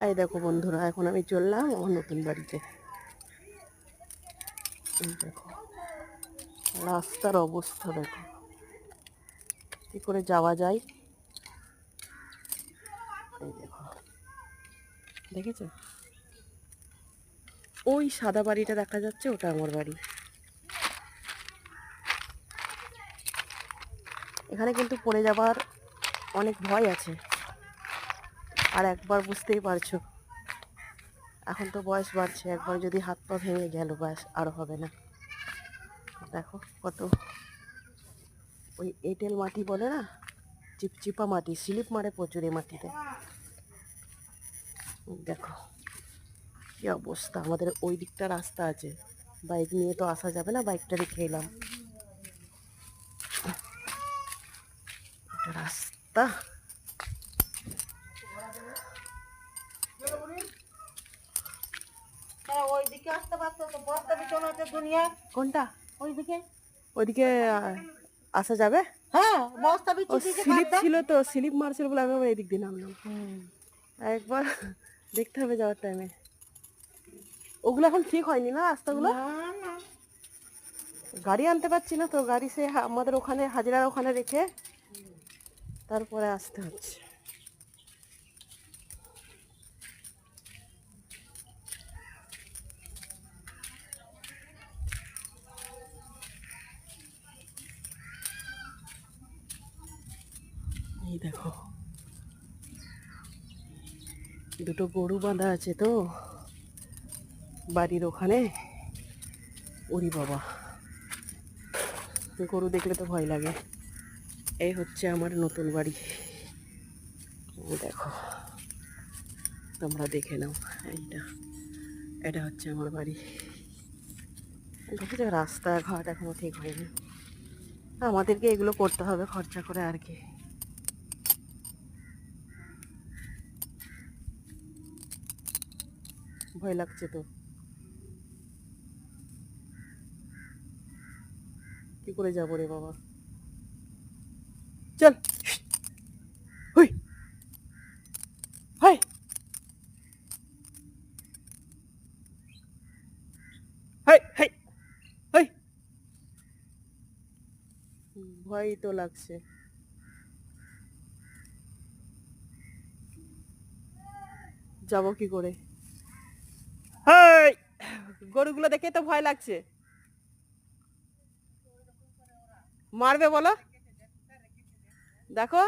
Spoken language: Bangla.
এই দেখো বন্ধুরা, এখন আমি চললাম আমার নতুন বাড়িতে। এই দেখো রাস্তার অবস্থা, দেখো কি করে যাওয়া যায়। এই দেখো, দেখেছো ওই সাদা বাড়িটা দেখা যাচ্ছে, ওটা আমার বাড়ি। এখানে কিন্তু পড়ে যাবার অনেক ভয় আছে, আর একবার বুঝতেই পারছো, এখন তো বয়স বাড়ছে, একবার যদি হাত পা ভেঙে গেল ব্যাস আর হবে না। দেখো কত ওই এঁটেল মাটি বলে না, চিপচিপা মাটি, স্লিপ মারে প্রচুর এই মাটিতে। দেখো কি অবস্থা। আমাদের ওই দিকটা রাস্তা আছে, বাইক নিয়ে তো আসা যাবে না, বাইকটা রেখে এলাম। এটা রাস্তা। ওইদিকে আসতে পারতো তো, বস্তা বিছানো আছে দুনিয়া। কোনটা? ওইদিকে ওইদিকে আসা যাবে? হ্যাঁ, বস্তা ও বিছিয়ে দিয়েছে স্লিপ কাঠটা। ছিল তো, স্লিপ মারছিল বলে আমি আবার এদিক দিয়ে নামলাম। একবার দেখতে হবে যাওয়ার টাইমে। ওগুলো এখন ঠিক হয়নি না রাস্তাগুলো? না না, গাড়ি আনতে পারছি না তো, গাড়ি সে আমাদের ওখানে হাজিরার ওখানে রেখে তারপরে আসতে হচ্ছে। এই দেখো দুটো গরু বাঁধা আছে তো বাড়ির ওখানে। ওরি বাবা, গরু দেখলে তো ভয় লাগে। এই হচ্ছে আমার নতুন বাড়ি, দেখো তোমরা দেখে নাও। এইটা এটা হচ্ছে আমার বাড়ি। দেখেছো রাস্তাঘাট এখনো ঠিক হয়নি, আমাদেরকে এগুলো করতে হবে খরচা করে আর কি। ভয় লাগছে তো, কি করে যাবো রে বাবা। চল, হুই হাই হাই হাই হাই। ভয় তো লাগছে। যাবো কি করে? হাই, গরুগুলো দেখে তো ভয় লাগছে। মারবে বলো, দেখো